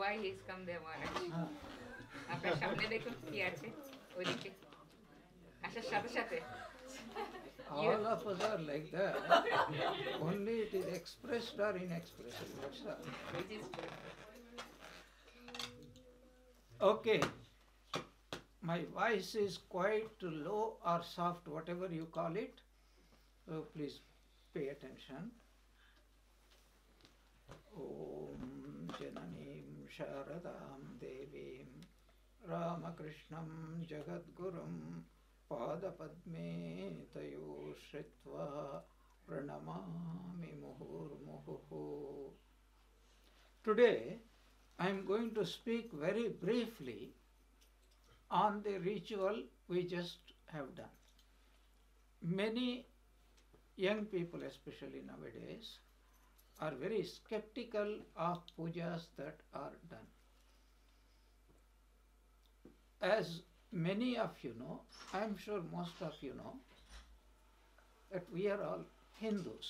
why he's come there, Maharaj. আপনার সামনে দেখুন কি আছে ওদিকে আসার সাথে সাথে all of us are like that. Only it is expressed or inexpressed. That's all. which is true. Okay. My voice is quite low or soft, whatever you call it. So please pay attention. Om Jananim Sharadam Devim Ramakrishnam Jagadgurum Padapadme Tayo Shritva Pranamami Muhurmuhu. Today I am going to speak very briefly on the ritual we just have done. Many young people, especially nowadays, are very skeptical of pujas that are done. As many of you know, I am sure most of you know, that we are all Hindus.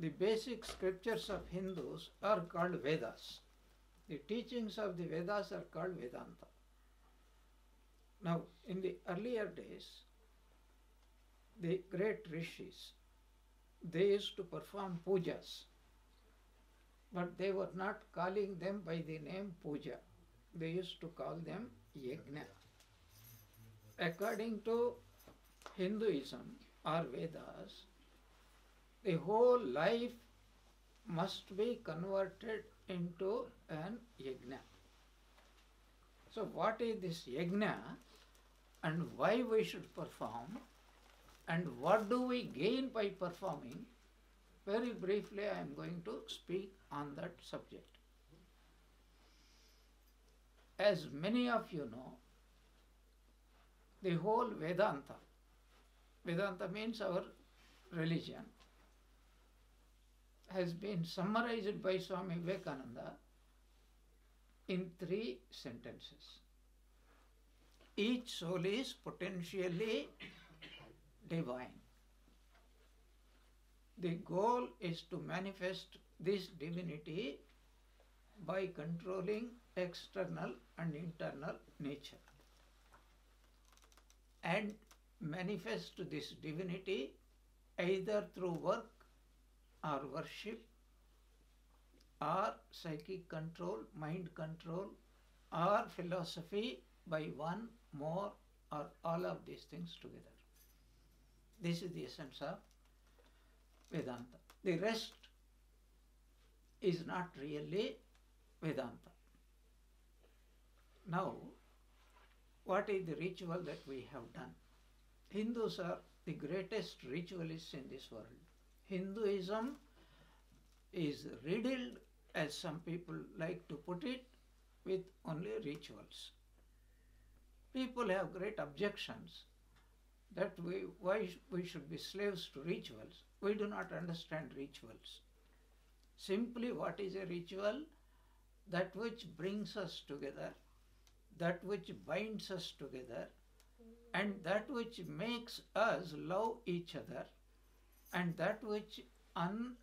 The basic scriptures of Hindus are called Vedas. The teachings of the Vedas are called Vedanta. Now, in the earlier days, the great rishis, they used to perform pujas, but they were not calling them by the name puja. They used to call them yajna. According to Hinduism or Vedas, the whole life must be converted into an yajna. So what is this yajna and why we should perform and what do we gain by performing? Very briefly I am going to speak on that subject. As many of you know, the whole Vedanta, Vedanta means our religion, has been summarized by Swami Vivekananda in 3 sentences. Each soul is potentially divine. The goal is to manifest this divinity by controlling external and internal nature and manifest this divinity either through work or worship or psychic control, mind control or philosophy by one, more or all of these things together. This is the essence of Vedanta. The rest is not really Vedanta. Now, what is the ritual that we have done? Hindus are the greatest ritualists in this world. Hinduism is riddled, as some people like to put it, with only rituals. People have great objections that why we should be slaves to rituals. We do not understand rituals. Simply, what is a ritual? That which brings us together, that which binds us together, and that which makes us love each other, and that which unbinds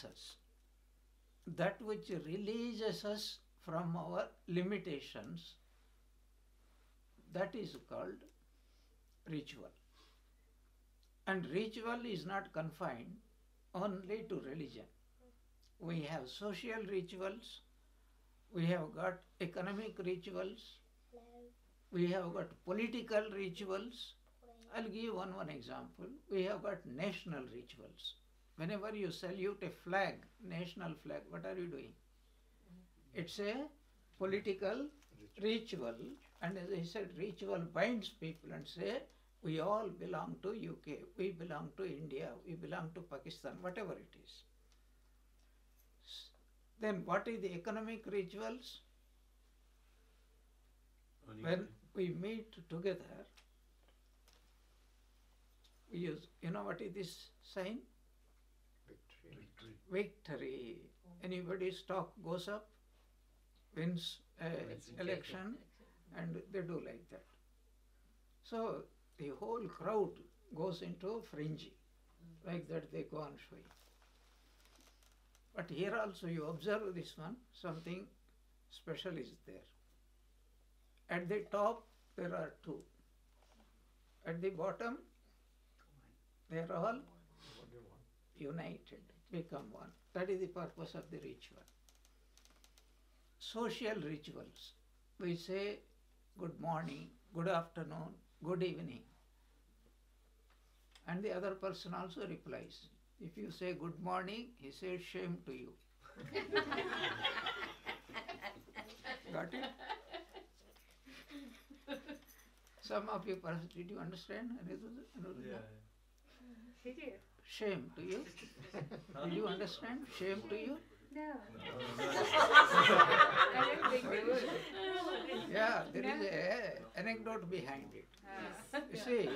us, that which releases us from our limitations, that is called ritual. And ritual is not confined only to religion. We have social rituals, we have got economic rituals, we have got political rituals. I'll give one example. We have got national rituals. Whenever you salute a flag, national flag, what are you doing? It's a political ritual, and as I said, ritual binds people and say, we all belong to UK, we belong to India, we belong to Pakistan, whatever it is. Then what is the economic rituals? When we meet together, we use, you know what is this sign? Victory. Victory. Anybody's stock goes up, wins election, and they do like that. So the whole crowd goes into frenzy, like that they go on showing. But here also you observe this one, something special is there. At the top there are two. At the bottom they are all united, become one. That is the purpose of the ritual. Social rituals. We say good morning, good afternoon, good evening. And the other person also replies. If you say good morning, he says shame to you. Got it? Some of you perhaps, did you understand? Did you? Shame to you. Did you understand? Shame to you? No. I don't think they would. Yeah, there is a anecdote behind it. You see,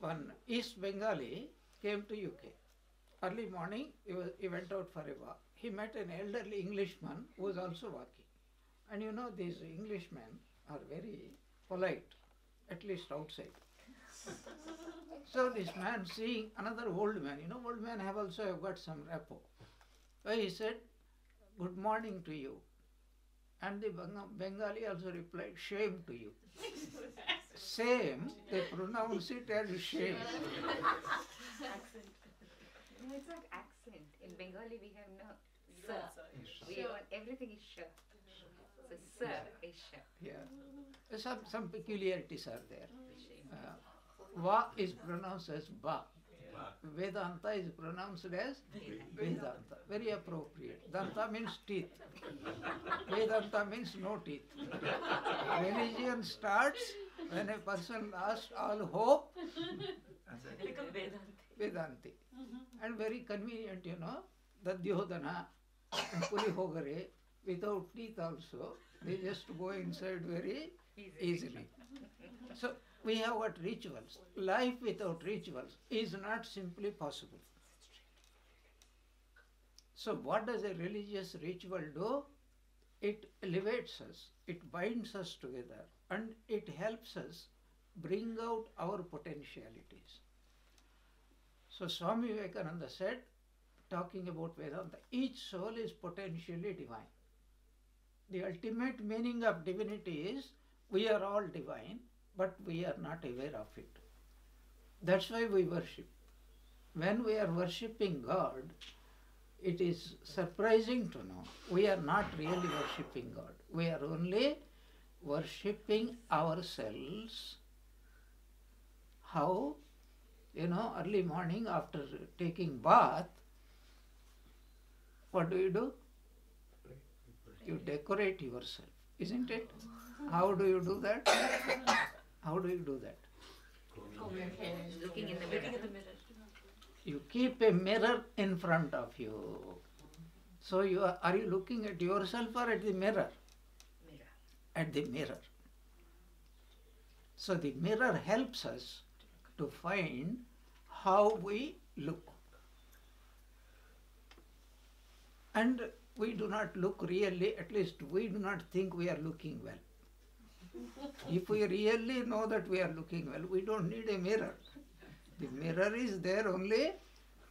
one East Bengali came to UK. Early morning, he went out for a walk. He met an elderly Englishman who was also walking. And you know, these Englishmen are very polite, at least outside. So this man seeing another old man, old men have also got some rapport. So he said, good morning to you. And the Bengali also replied, shame to you. Same, they pronounce it as shame. Accent. No, it's not accent. In Bengali we have no sir. Everything is sha. So sir is sha. Yeah. Some peculiarities are there. Va is pronounced as ba. Vedanta is pronounced as Vedanta. Very appropriate. Danta means teeth. Vedanta means no teeth. Religion starts when a person lost all hope. Vedanti. And very convenient, Dadyodhana and Pulihogare, without teeth also, they just go inside very easily. So we have got rituals. Life without rituals is not simply possible. So what does a religious ritual do? It elevates us, it binds us together, and it helps us bring out our potentialities. So Swami Vivekananda said, talking about Vedanta, each soul is potentially divine. The ultimate meaning of divinity is we are all divine, but we are not aware of it. That's why we worship. When we are worshipping God, it is surprising to know we are not really worshipping God. We are only worshipping ourselves. How? Early morning after taking bath, what do? You decorate yourself, isn't it? How do you do that? How do you do that? Looking in the mirror. You keep a mirror in front of you. So are you looking at yourself or at the mirror? Mirror. At the mirror. So the mirror helps us to find how we look. And we do not look really, at least we do not think we are looking well. If we really know that we are looking well, we don't need a mirror. The mirror is there only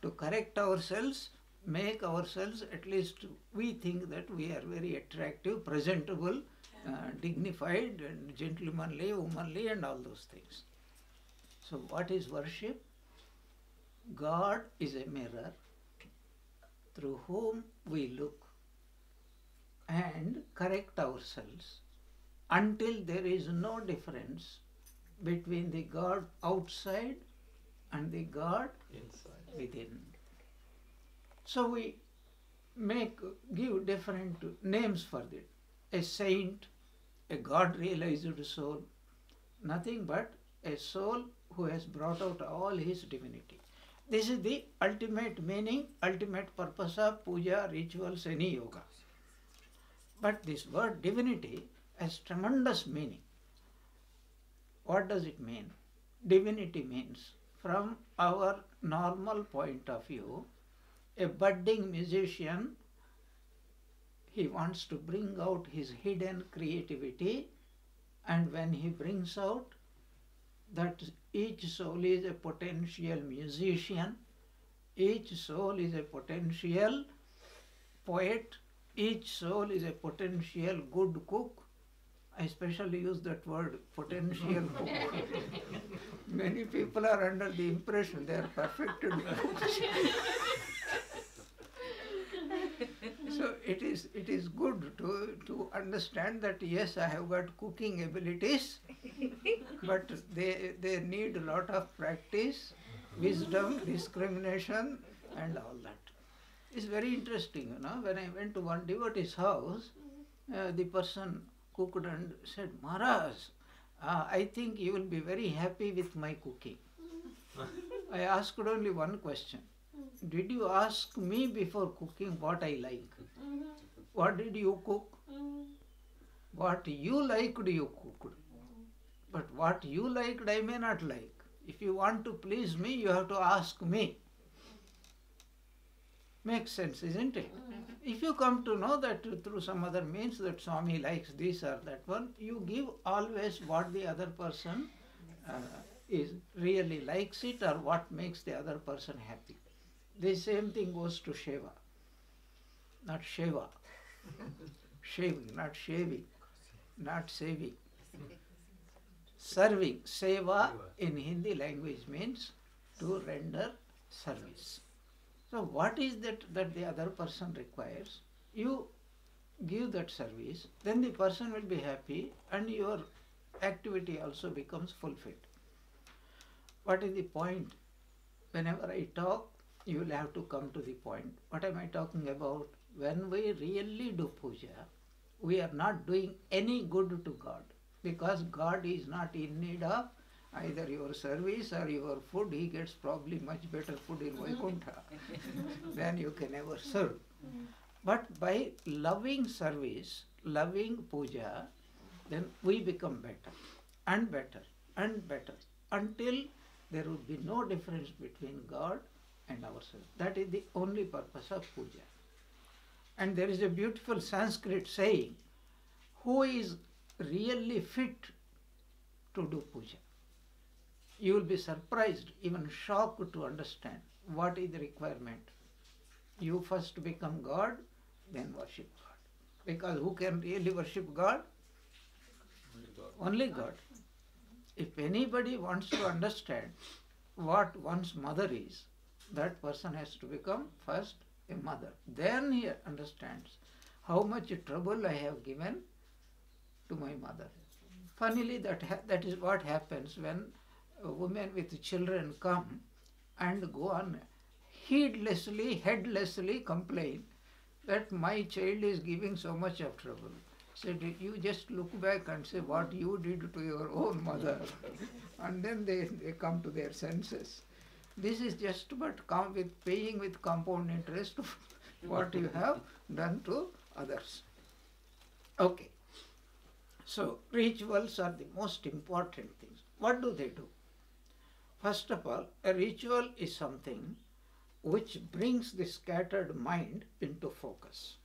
to correct ourselves, make ourselves, at least we think that we are very attractive, presentable, dignified, and gentlemanly, womanly, and all those things. So what is worship? God is a mirror through whom we look and correct ourselves until there is no difference between the God outside and the God within. So we give different names for it. A saint, a God-realized soul, nothing but a soul who has brought out all his divinity. This is the ultimate meaning, ultimate purpose of puja, rituals, any yoga. But this word divinity has tremendous meaning. What does it mean? Divinity means, from our normal point of view, a budding musician, he wants to bring out his hidden creativity, and when he brings out that each soul is a potential musician, each soul is a potential poet, each soul is a potential good cook. I especially use that word, potential cook. Many people are under the impression they are perfected cooks. So it is good to understand that yes, I have got cooking abilities, but they need a lot of practice, wisdom, discrimination, and all that. It's very interesting, when I went to one devotee's house, the person cooked and said, Maharaj, I think you will be very happy with my cooking. I asked only one question. Did you ask me before cooking what I like? What did you cook? What you liked, you cooked. But what you liked, I may not like. If you want to please me, you have to ask me. Makes sense, isn't it? If you come to know that through some other means that Swami likes this or that one, you give always what the other person is really likes it or what makes the other person happy. The same thing goes to Sheva, not Sheva. Shaving, not shaving, not saving. Serving, Seva in Hindi language means to render service. So what is that the other person requires? You give that service, then the person will be happy and your activity also becomes fulfilled. What is the point? Whenever I talk, you will have to come to the point. What am I talking about? When we really do puja, we are not doing any good to God, because God is not in need of either your service or your food. He gets probably much better food in Vaikuntha than you can ever serve. But by loving service, loving puja, then we become better and better and better until there would be no difference between God and ourselves. That is the only purpose of puja. And there is a beautiful Sanskrit saying, who is really fit to do puja? You will be surprised, even shocked to understand what is the requirement. You first become God, then worship God. Because who can really worship God? Only God. If anybody wants to understand what one's mother is, that person has to become first a mother. Then he understands how much trouble I have given to my mother. Funnily, that is what happens when women with children come and go on heedlessly, headlessly complain that my child is giving so much of trouble. So you just look back and say what you did to your own mother, and then they come to their senses. This is just but paying with compound interest what you have done to others. Okay. So rituals are the most important things. What do they do? First of all, a ritual is something which brings the scattered mind into focus.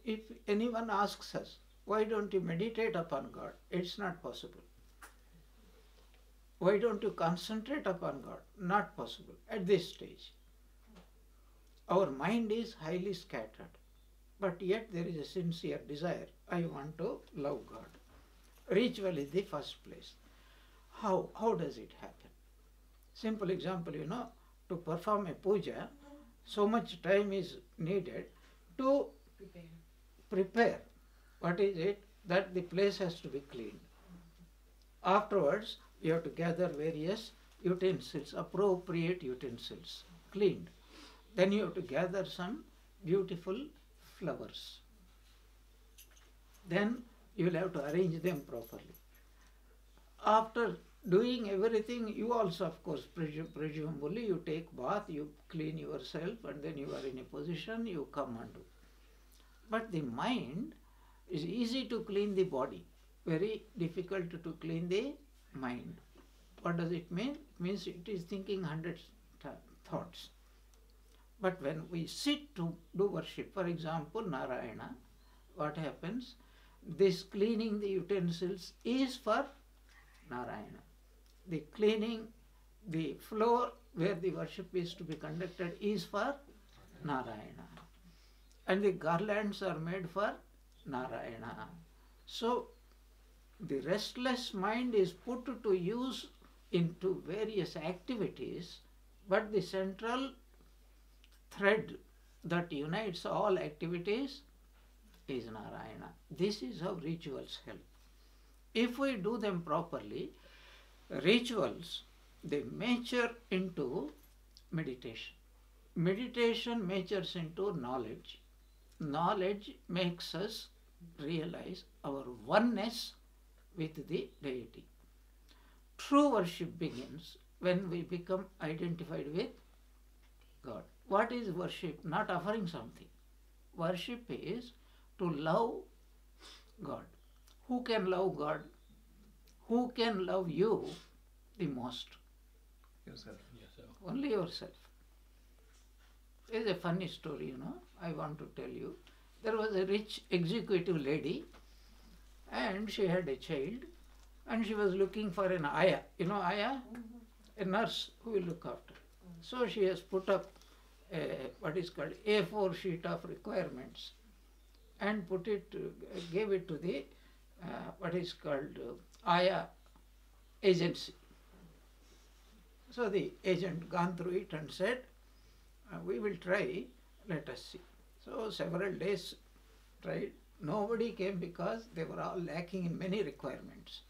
If anyone asks us, why don't you meditate upon God? It's not possible. Why don't you concentrate upon God? Not possible at this stage. Our mind is highly scattered, but yet there is a sincere desire. I want to love God. Ritual is the first place. How does it happen? Simple example, to perform a puja, so much time is needed to prepare. What is it? That the place has to be cleaned. Afterwards, you have to gather various utensils, appropriate utensils, cleaned. Then you have to gather some beautiful flowers. Then you will have to arrange them properly. After doing everything, you also, of course, presumably you take bath, you clean yourself, and then you are in a position, you come and do. But the mind is easy to clean the body, very difficult to clean the mind. What does it mean? It means it is thinking 100 thoughts. But when we sit to do worship, for example, Narayana, what happens? This cleaning the utensils is for Narayana. The cleaning the floor where the worship is to be conducted is for Narayana. and the garlands are made for Narayana. So the restless mind is put to use into various activities, but the central thread that unites all activities is Narayana. This is how rituals help. If we do them properly, rituals, they mature into meditation. Meditation matures into knowledge. Knowledge makes us realize our oneness with the deity. True worship begins when we become identified with God. What is worship? Not offering something. Worship is to love God. Who can love God? Who can love you the most? Yourself. Only yourself. It's a funny story, I want to tell you. There was a rich executive lady and she had a child and she was looking for an ayah. You know ayah? A nurse who will look after. So she has put up what is called A4 sheet of requirements and gave it to the what is called ayah agency. So the agent gone through it and said, we will try, let us see. So several days tried. Nobody came because they were all lacking in many requirements.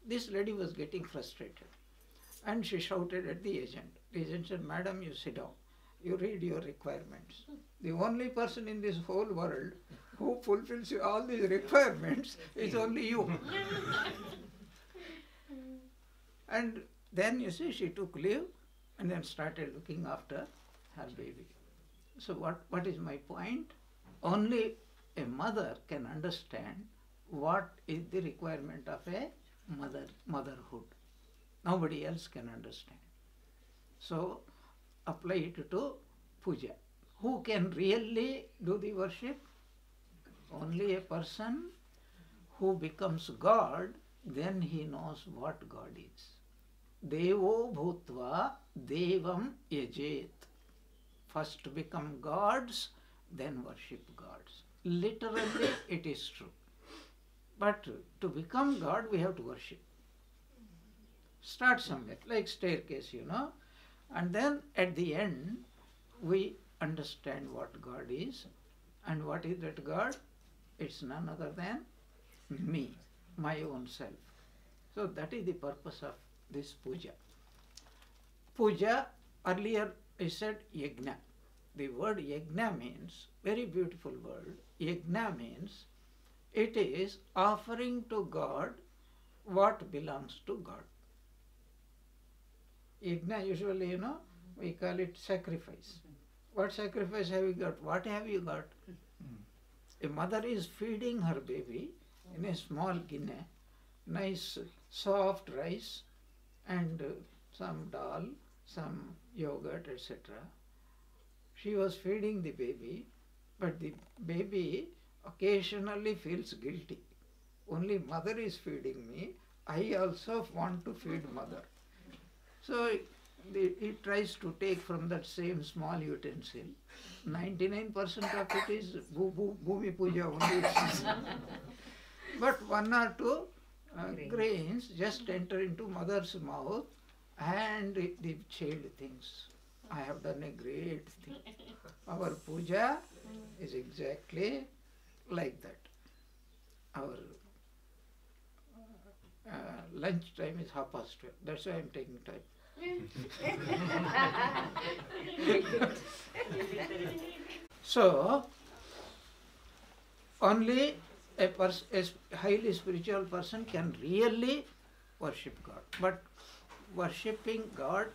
This lady was getting frustrated and she shouted at the agent. The agent said, Madam, you sit down. You read your requirements. The only person in this whole world who fulfills all these requirements is only you. And then you see she took leave and then started looking after her baby. So what is my point? Only a mother can understand what is the requirement of a motherhood. Nobody else can understand. So apply it to puja. Who can really do the worship? Only a person who becomes God, then he knows what God is. Devo bhutva devam yajet. First become gods, then worship gods. Literally it is true. But to become God, we have to worship. Start somewhere, like staircase, and then at the end, we understand what God is. And what is that God? It's none other than me, my own self. So that is the purpose of this puja. Puja, earlier I said yajna. The word yajna means, very beautiful word, yajna means it is offering to God what belongs to God. Yajna usually, we call it sacrifice. What sacrifice have you got? What have you got? A mother is feeding her baby in a small guinea, nice soft rice and some dal, some yogurt, etc. She was feeding the baby, but the baby occasionally feels guilty. Only mother is feeding me, I also want to feed mother. So he tries to take from that same small utensil. 99% of it is bhumi puja only. But one or two grains just enter into mother's mouth and the child thinks, I have done a great thing. Our puja is exactly like that. Our lunch time is 12:30. That's why I am taking time. So, only a highly spiritual person can really worship God. But worshipping God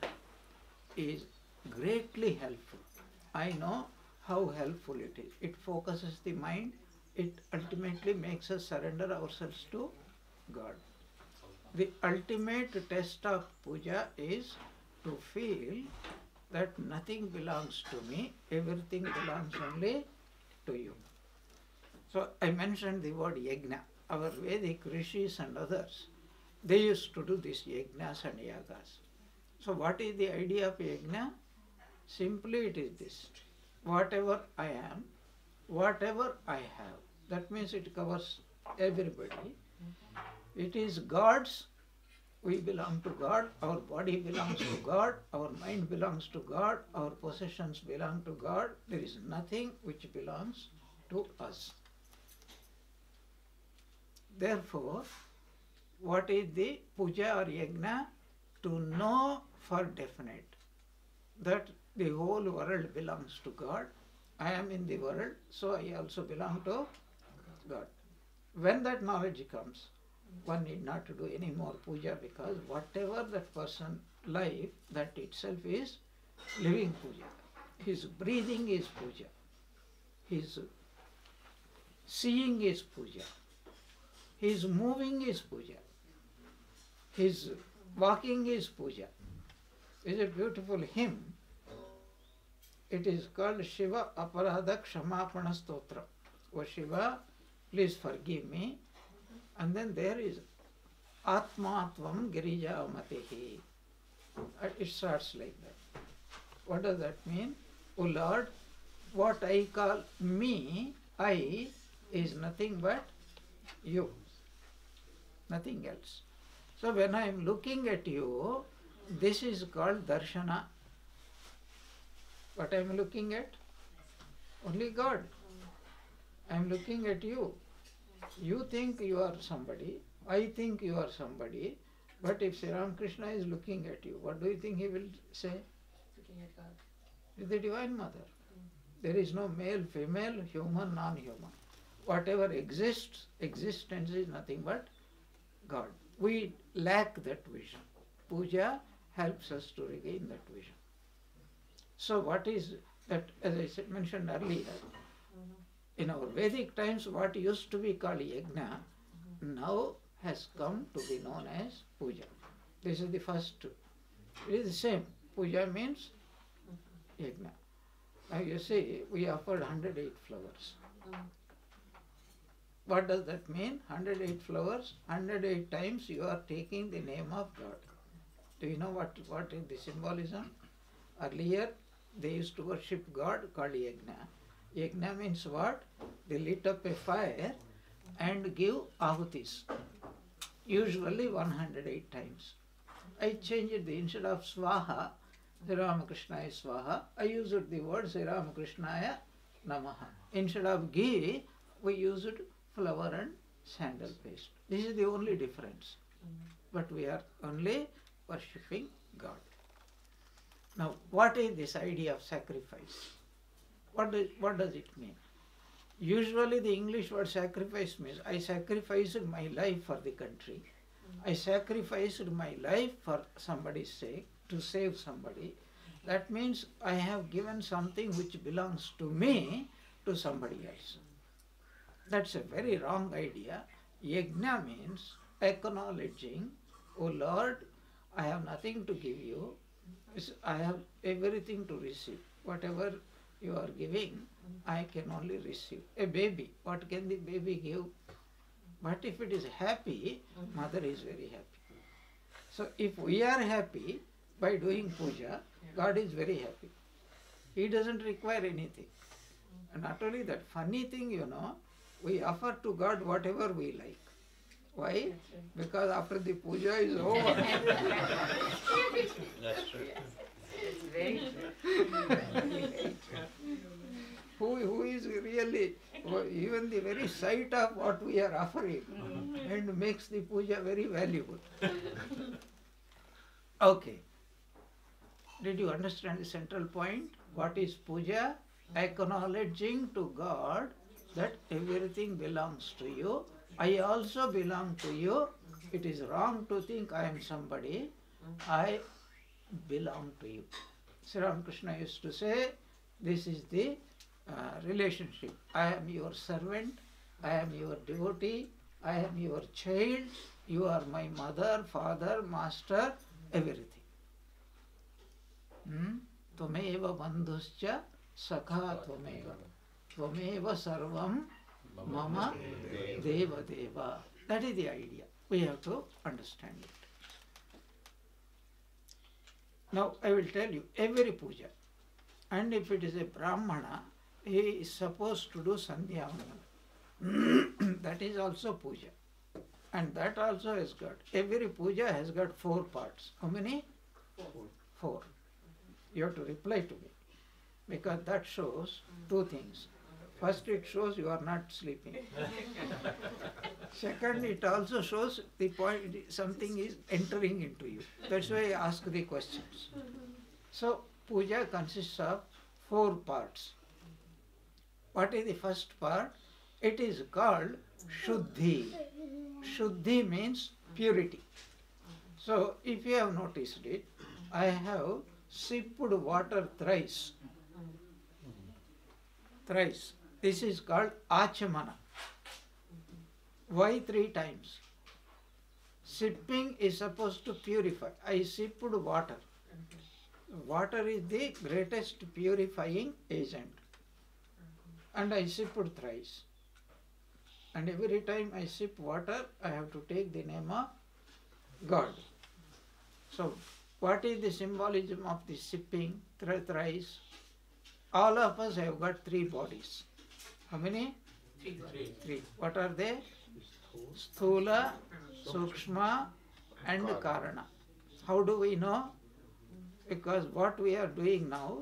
is greatly helpful. I know how helpful it is. It focuses the mind. It ultimately makes us surrender ourselves to God. The ultimate test of puja is to feel that nothing belongs to me, everything belongs only to you. So I mentioned the word yajna. Our Vedic rishis and others, they used to do these yajnas and yagas. So what is the idea of yajna? Simply it is this. Whatever I am, whatever I have. That means it covers everybody. It is God's. We belong to God, our body belongs to God, our mind belongs to God, our possessions belong to God. There is nothing which belongs to us. Therefore, what is the puja or yajna? To know for definite that the whole world belongs to God. I am in the world, so I also belong to God. When that knowledge comes, one need not to do any more puja, because whatever that person life, that itself is living puja. His breathing is puja. His seeing is puja. His moving is puja. His walking is puja. Is a beautiful hymn. It is called Shiva Aparadha Kshamapana Stotra. Oh Shiva, please forgive me. And then there is Atmatvam Girija Matehi. It starts like that. What does that mean? Oh Lord, what I call me, I, is nothing but you. Nothing else. So when I am looking at you, this is called darshana. What I am looking at? Only God. I am looking at you. You think you are somebody, I think you are somebody, but if Sri Ramakrishna is looking at you, what do you think he will say? Looking at God. The Divine Mother. There is no male, female, human, non-human. Whatever exists, existence is nothing but God. We lack that vision. Puja helps us to regain that vision. So what is that, as I mentioned earlier, in our Vedic times, what used to be called yajna now has come to be known as puja. This is the first. It is the same. Puja means yajna. Now you see, we offered 108 flowers. What does that mean? 108 flowers, 108 times you are taking the name of God. Do you know what is the symbolism? Earlier, they used to worship God called yajna. Yajna means what? They lit up a fire and give ahutis. Usually 108 times. I changed it. Instead of swaha, Sri Ramakrishna swaha, I used the word Sri Ramakrishnaya namaha. Instead of ghee, we used flour and sandal paste. This is the only difference. But we are only worshipping God. Now, what is this idea of sacrifice? What does it mean? Usually the English word sacrifice means I sacrificed my life for the country. I sacrificed my life for somebody's sake, to save somebody. That means I have given something which belongs to me to somebody else. That's a very wrong idea. Yajna means acknowledging, oh Lord, I have nothing to give you. I have everything to receive. Whatever you are giving, I can only receive. A baby, what can the baby give? But if it is happy, mother is very happy. So if we are happy by doing puja, God is very happy. He doesn't require anything. And not only that, funny thing, we offer to God whatever we like. Why? Because after the puja is over. That's true. It's very true. Who is really, even the very sight of what we are offering and makes the puja very valuable. Okay. Did you understand the central point? What is puja? Acknowledging to God that everything belongs to you. I also belong to you. It is wrong to think I am somebody. I belong to you. Sri Ramakrishna used to say, this is the relationship. I am your servant. I am your devotee. I am your child. You are my mother, father, master, everything. Tvameva bandhuscha sakha tvameva. Tvameva sarvam mama deva deva. That is the idea. We have to understand it. Now I will tell you, every puja, and if it is a Brahmana, he is supposed to do Sandhya Vandana. That is also puja. And that also has got, every puja has got 4 parts. How many? 4. You have to reply to me. Because that shows 2 things. First, it shows you are not sleeping. Second, it also shows the point something is entering into you. That's why I ask the questions. So, puja consists of 4 parts. What is the first part? It is called Shuddhi. Shuddhi means purity. So, if you have noticed it, I have sipped water thrice. Thrice. This is called Achamana. Why 3 times? Sipping is supposed to purify. I sipped water. Water is the greatest purifying agent. And I sipped thrice. And every time I sip water, I have to take the name of God. So, what is the symbolism of the sipping thrice? All of us have got 3 bodies. How many? 3. What are they? Sthula, Sukshma and Karana. How do we know? Because what we are doing now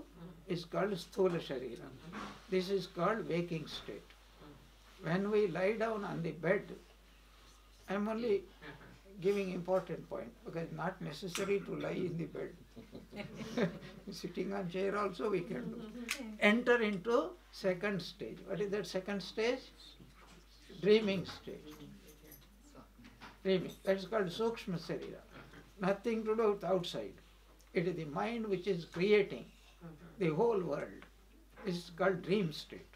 is called Sthula Sharira. This is called waking state. When we lie down on the bed, I am only giving important point because not necessary to lie in the bed. Sitting on chair also we can do. Enter into second stage. What is that second stage? Dreaming stage. Dreaming. That is called Sukshma Sarira. Nothing to do with outside. It is the mind which is creating the whole world. This is called dream state.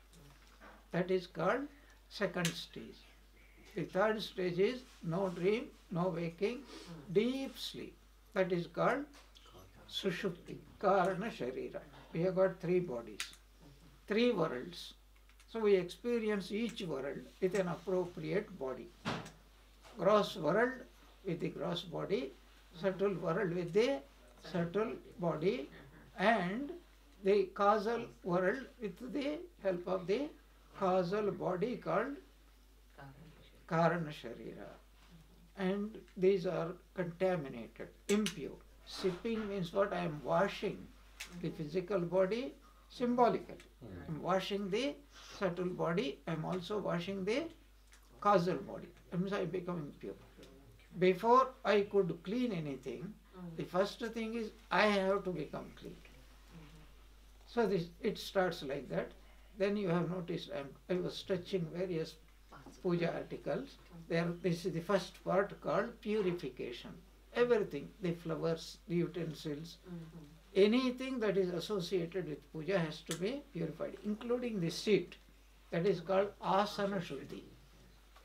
That is called second stage. The third stage is no dream, no waking, deep sleep. That is called Sushupti, Karana Sharira. We have got 3 bodies, 3 worlds. So we experience each world with an appropriate body. Gross world with the gross body, subtle world with the subtle body, and the causal world with the help of the causal body called Karana Sharira. And these are contaminated, impure. Sipping means what? I am washing the physical body symbolically. I am washing the subtle body. I am also washing the causal body. I am becoming pure. Before I could clean anything, the first thing is I have to become clean. So it starts like that. Then you have noticed I was touching various puja articles. This is the first part called purification. Everything, the flowers, the utensils, anything that is associated with puja has to be purified, including the seat. That is called asana shuddhi.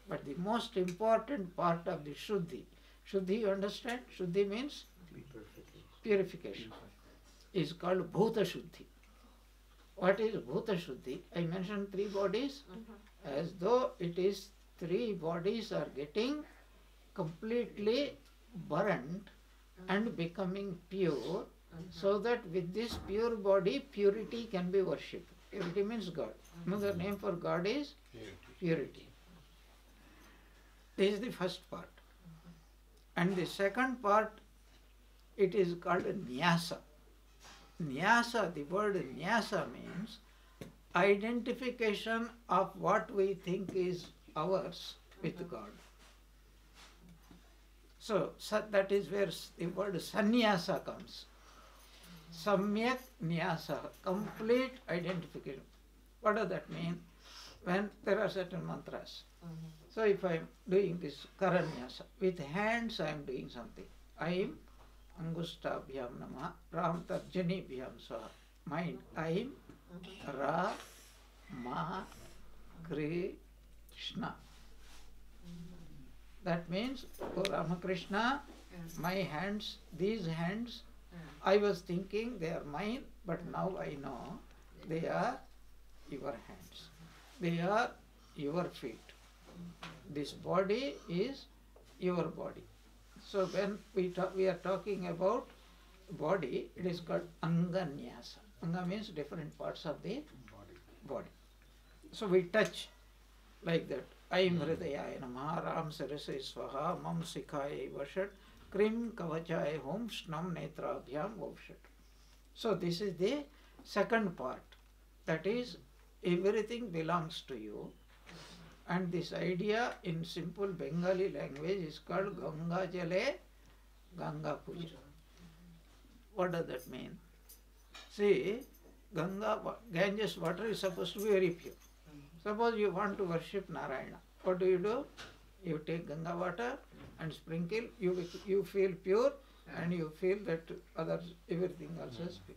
But the most important part of the shuddhi, shuddhi you understand? Shuddhi means purification. Is called bhuta shuddhi. What is bhuta shuddhi? I mentioned 3 bodies as though it is 3 bodies are getting completely burnt and becoming pure, so that with this pure body purity can be worshipped. Purity means God. Another name for God is purity. This is the first part. And the second part, it is called nyasa. Nyasa, the word nyasa means identification of what we think is ours with God. So that is where the word sannyasa comes. Samyak nyasa, complete identification. What does that mean? When there are certain mantras. So if I am doing this karanyasa, with hands I am doing something. I am Angustabhyam Nama, Ram Tarjanibhyam Swaha. Mind, I am Ra, Ma, Krishna. That means, oh Ramakrishna, my hands, these hands, I was thinking they are mine, but now I know they are your hands. They are your feet. This body is your body. So when we are talking about body, it is called Anganyasa. Anga means different parts of the body. So we touch like that. Aim Hridayaya Namaha, Ram Sarasai Swaha, Mam Sikhaya Vashat, Krim Kavachaya Hom, Snam Netrabhyam Vavshat. So this is the second part. That is, everything belongs to you. And this idea in simple Bengali language is called Ganga Jale, Ganga Puja. What does that mean? See, Ganges water is supposed to be very pure. Suppose you want to worship Narayana. What do? You take Ganga water and sprinkle, you feel pure and you feel that everything else is pure.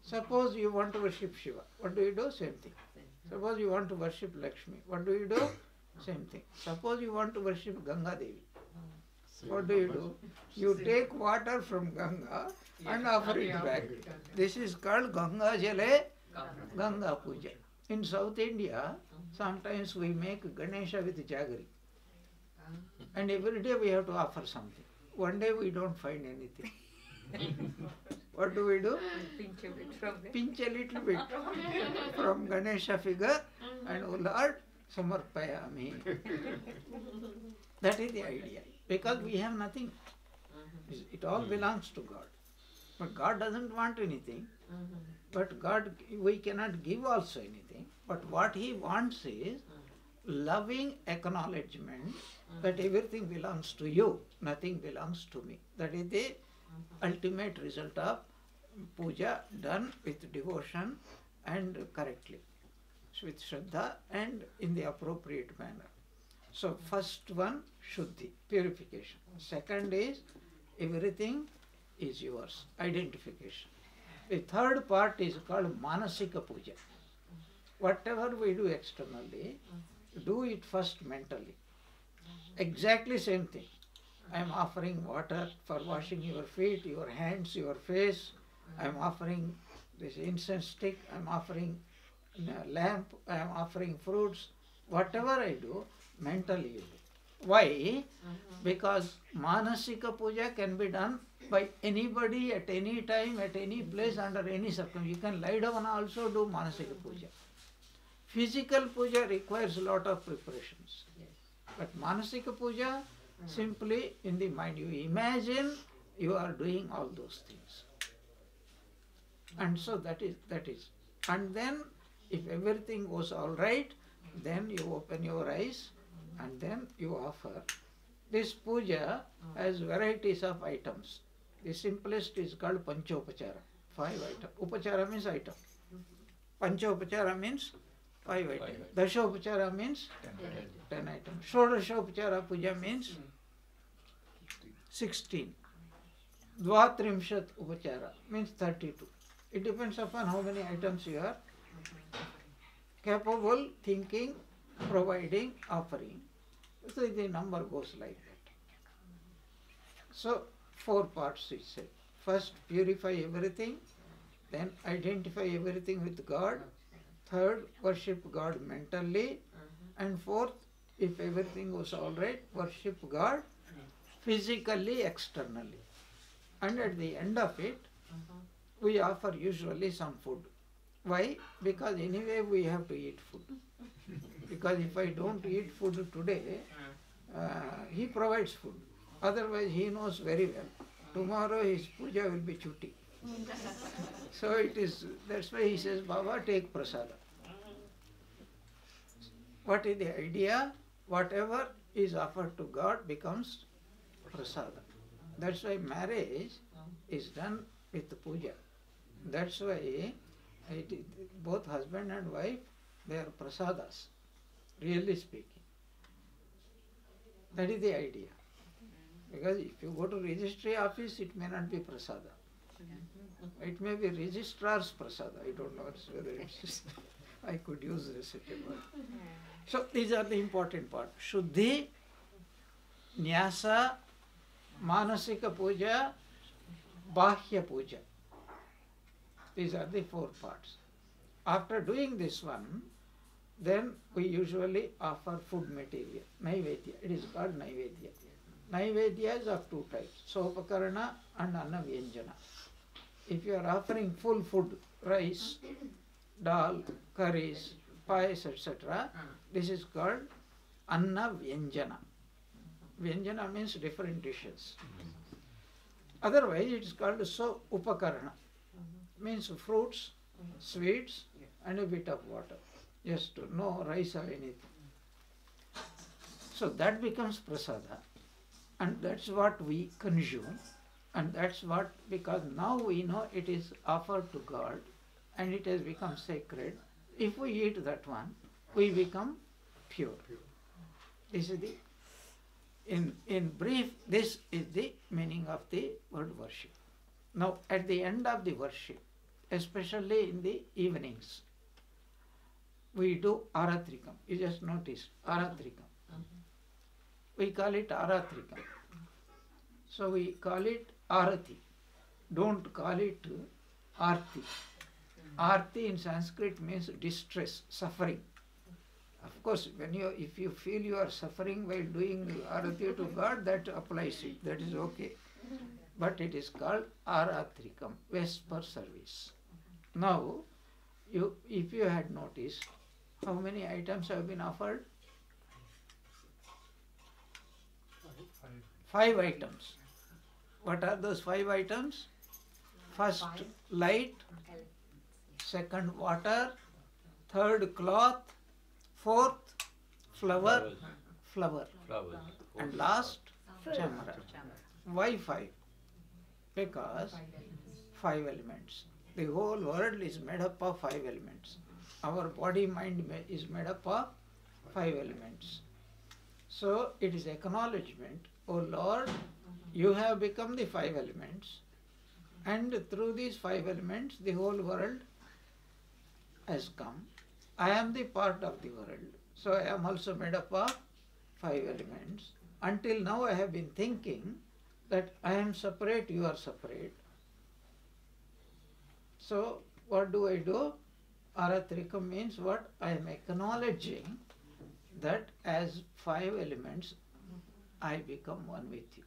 Suppose you want to worship Shiva. What do? Same thing. Suppose you want to worship Lakshmi. What do? Same thing. Suppose you want to worship Ganga Devi. What do? You take water from Ganga and offer it back. This is called Ganga Jale, Ganga Puja. In South India, sometimes we make Ganesha with jaggery. And every day we have to offer something. One day we don't find anything. What do? Pinch a little bit from Ganesha figure and, oh Lord, Samarpayami. That is the idea. Because we have nothing. It all belongs to God. But God doesn't want anything. But God, we cannot give also anything. But what He wants is loving acknowledgement that everything belongs to you, nothing belongs to me. That is the ultimate result of puja done with devotion and correctly, with Shraddha and in the appropriate manner. So first one, Shuddhi, purification. Second is everything is yours, identification. The third part is called Manasika Puja. Whatever we do externally, do it first mentally. Exactly same thing. I am offering water for washing your feet, your hands, your face. I am offering this incense stick. I am offering a lamp. I am offering fruits. Whatever I do, mentally you do. Why? Because Manasika Puja can be done by anybody at any time, at any place, under any circumstance. You can lie down and also do Manasika Puja. Physical puja requires a lot of preparations. But Manasika Puja, simply in the mind, you imagine you are doing all those things. And so that is. And then if everything goes all right, then you open your eyes and then you offer. This puja has varieties of items. The simplest is called Panchopachara, 5 items. Upachara means item. Panchopachara means 5 items. Dashopachara means 10 items. Shodashopachara puja means 16. Dvatrimshat upachara means 32. It depends upon how many items you are capable, thinking, providing, offering. So the number goes like that. So 4 parts it said. First, purify everything. Then identify everything with God. Third, worship God mentally. And fourth, if everything goes all right, worship God physically, externally. And at the end of it, we offer usually some food. Why? Because anyway we have to eat food. Because if I don't eat food today, he provides food. Otherwise he knows very well. Tomorrow his puja will be chutti. So it is, that's why he says, Baba, take prasada. What is the idea? Whatever is offered to God becomes prasada. That's why marriage is done with puja. That's why both husband and wife, they are prasadas, really speaking. That is the idea. Because if you go to registry office, it may not be prasada. It may be registrar's prasada. I don't know whether it's I could use such a word. So these are the important parts. Shuddhi, Nyasa, Manasika Puja, Bahya Puja. These are the 4 parts. After doing this one, then we usually offer food material, Naivedya. It is called Naivedya. Naivedya is of 2 types, Sopakarana and Anna Vyanjana. If you are offering full food, rice, dal, curries, pies, etc. This is called Anna Vyanjana. Vyanjana means different dishes. Otherwise, it is called So Upakarana. Means fruits, sweets, and a bit of water. Just no rice or anything. So that becomes prasada. And that's what we consume. And that's what, because now we know it is offered to God and it has become sacred. If we eat that one, we become pure. This is the, in brief, this is the meaning of the word worship. Now, at the end of the worship, especially in the evenings, we do aratrikam. You just notice, aratrikam. We call it aratrikam. So we call it arati. Don't call it arti. Arti in Sanskrit means distress, suffering. Of course, if you feel you are suffering while doing arati to God, that applies it. That is okay. But it is called aratrikam, Vesper service. Now, if you had noticed, how many items have been offered? 5 items. What are those 5 items? First, light. Second, water. Third, cloth. Fourth, flower. And last, chamara. Why 5? Because 5 elements. The whole world is made up of 5 elements. Our body, mind is made up of 5 elements. So it is acknowledgement, O Lord, you have become the 5 elements, and through these 5 elements the whole world has come. I am the part of the world, so I am also made up of 5 elements. Until now I have been thinking that I am separate, you are separate. So what do? Aratrikam means what? I am acknowledging that as 5 elements I become one with you.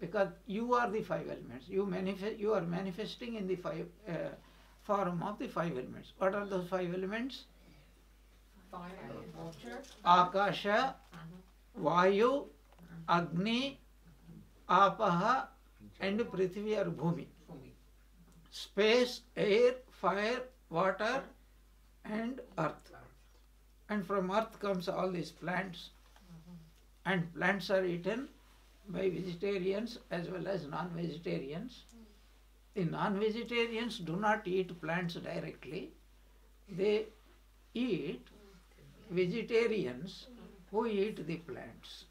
Because you are the 5 elements. You are manifesting in the form of the 5 elements. What are those 5 elements? Fire, water, Akasha, Vayu, Agni, Apaha, and Prithvi or Bhumi. Space, air, fire, water, and earth. And from earth comes all these plants. And plants are eaten by vegetarians as well as non-vegetarians. The non-vegetarians do not eat plants directly. They eat vegetarians who eat the plants.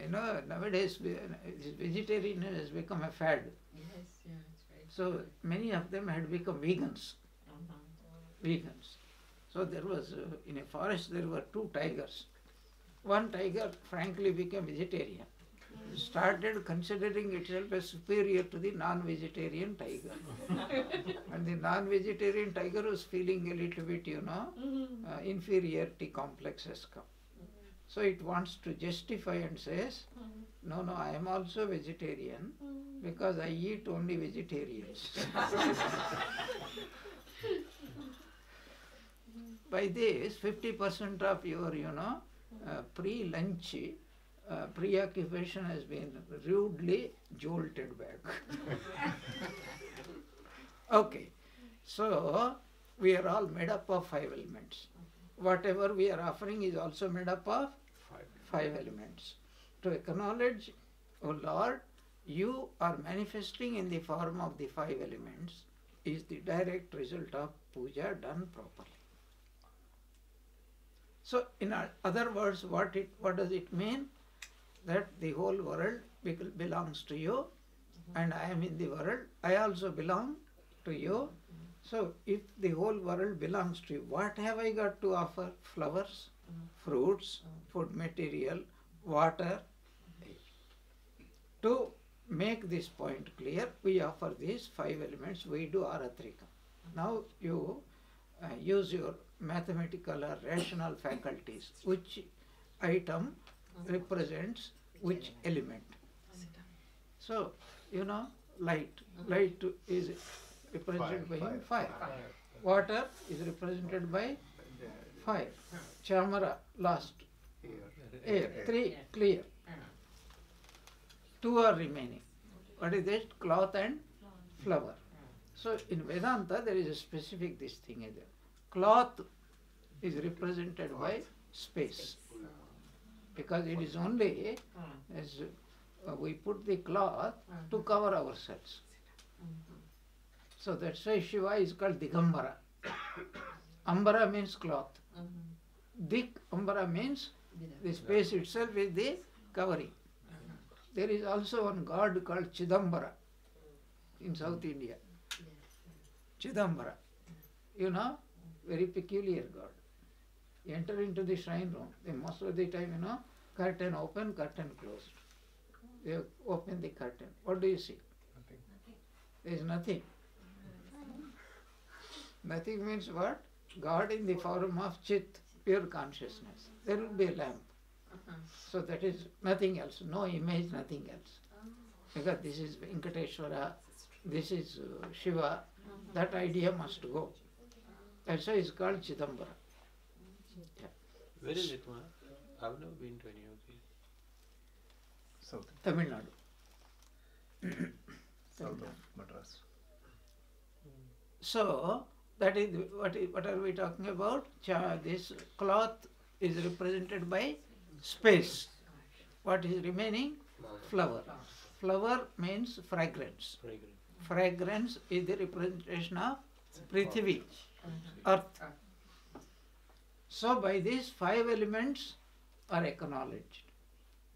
Nowadays vegetarian has become a fad. Yes, yeah, it's very So many of them had become vegans. Vegans. So there was, in a forest there were 2 tigers. One tiger frankly became vegetarian. Started considering itself as superior to the non-vegetarian tiger. And the non-vegetarian tiger was feeling a little bit, inferiority complex has come. So it wants to justify and says, no, I am also vegetarian because I eat only vegetarians. By this, 50% of your, pre-lunch preoccupation has been rudely jolted back. Okay, so we are all made up of 5 elements. Whatever we are offering is also made up of 5 elements. To acknowledge, O Lord, you are manifesting in the form of the 5 elements is the direct result of puja done properly. So in other words, what does it mean? That the whole world belongs to you, and I am in the world, I also belong to you. So if the whole world belongs to you, what have I got to offer? Flowers, fruits, food material, water. To make this point clear, we offer these 5 elements, we do aratrika. Now you use your mathematical or rational faculties. Which item represents which element? So, light. Light is represented by him, fire. Water is represented by fire. Chamara, last. Air. 3, clear. 2 are remaining. What is that? Cloth and flower. So in Vedanta there is a specific this thing is there. Cloth is represented by space. Because it is only as we put the cloth to cover ourselves. So that's why Shiva is called Digambara. Ambara means cloth. Dik Ambara means the space itself is the covering. There is also one god called Chidambara in South India. Chidambara. You know, very peculiar god. You enter into the shrine room, then most of the time, you know, curtain open, curtain closed. They open the curtain. What do you see? Nothing. There is nothing. Nothing means what? God in the form of Chit, pure consciousness. There will be a lamp. So that is nothing else, no image, nothing else. Because this is Venkateshwara, this is Shiva, that idea must go. That's why it's called Chidambara. Yeah. Where is it, Ma? I've never been to any of these. South. Tamil Nadu. South of Madras. So, that is what are we talking about? This cloth is represented by space. What is remaining? Flower. Flower means fragrance. Fragrant. Fragrance is the representation of Prithvi, earth. So by these 5 elements are acknowledged.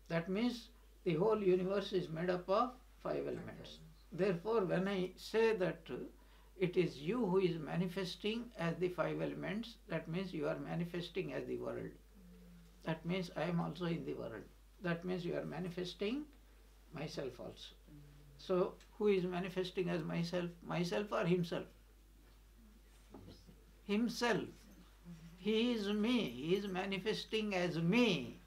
That means the whole universe is made up of 5 elements. Therefore, when I say that it is you who is manifesting as the 5 elements, that means you are manifesting as the world. That means I am also in the world. That means you are manifesting myself also. So, who is manifesting as myself? Myself or himself? Himself. He is me. He is manifesting as me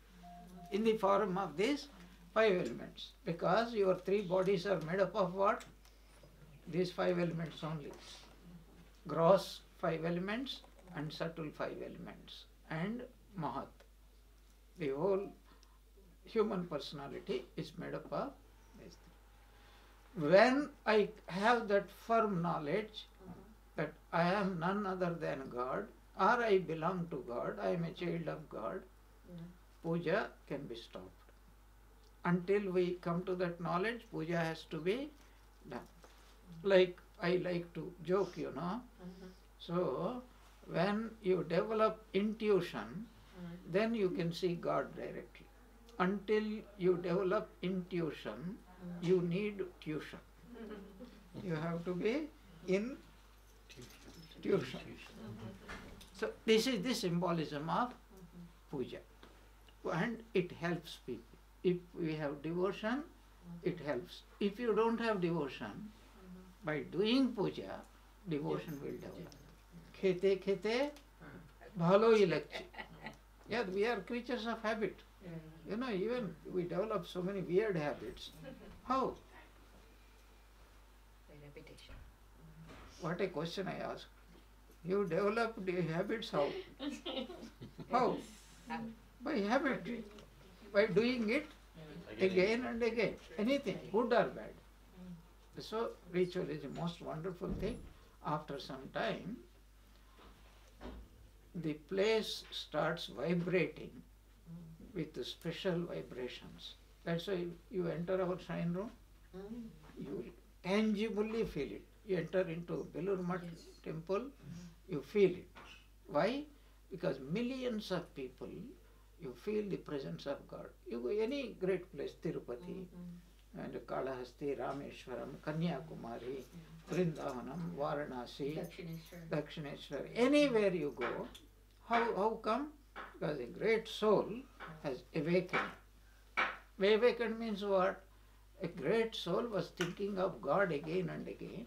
in the form of these 5 elements. Because your 3 bodies are made up of what? These 5 elements only. Gross 5 elements and subtle 5 elements. And Mahat. The whole human personality is made up of these 3. When I have that firm knowledge that I am none other than God, or I belong to God, I am a child of God, puja can be stopped. Until we come to that knowledge, puja has to be done. Like I like to joke, you know. So, when you develop intuition, then you can see God directly. Until you develop intuition, you need tuition. You have to be in tuition. So this is the symbolism of puja. And it helps people. If we have devotion, it helps. If you don't have devotion, by doing puja, devotion will develop. Khete khete, bhalo hi lagche. Yeah, we are creatures of habit. You know, even we develop so many weird habits. How? By repetition. What a question I ask. You develop the habits how? How? By habit. By doing it again and again. Anything, good or bad. So, ritual is the most wonderful thing. After some time, the place starts vibrating with special vibrations. That's why you enter our shrine room, you will tangibly feel it. You enter into Belur Math temple, you feel it. Why? Because millions of people, you feel the presence of God. You go any great place, Tirupati, and Kalahasti, Rameshwaram, Kanyakumari, Vrindavanam, Varanasi, Dakshineshwar, anywhere you go, how come? Because a great soul has awakened. Awakened means what? A great soul was thinking of God again and again.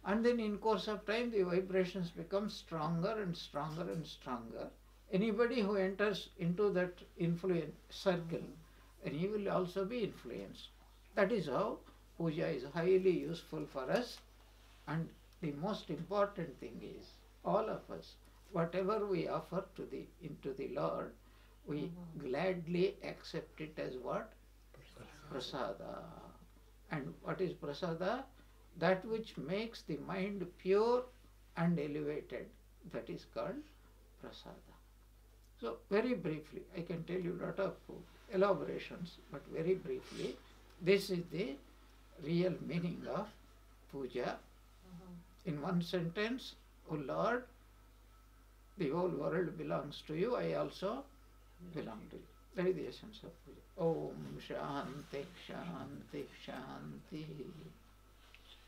And then in course of time the vibrations become stronger and stronger and stronger. Anybody who enters into that influence circle, and he will also be influenced. That is how puja is highly useful for us, and the most important thing is, all of us, whatever we offer into the Lord, we gladly accept it as what? Prasada. And what is prasada? That which makes the mind pure and elevated. That is called prasada. So very briefly, I can tell you a lot of elaborations, but very briefly, this is the real meaning of puja. In one sentence, O Lord, the whole world belongs to you, I also belong to you. That is the essence of puja. Om Shanti Shanti Shanti.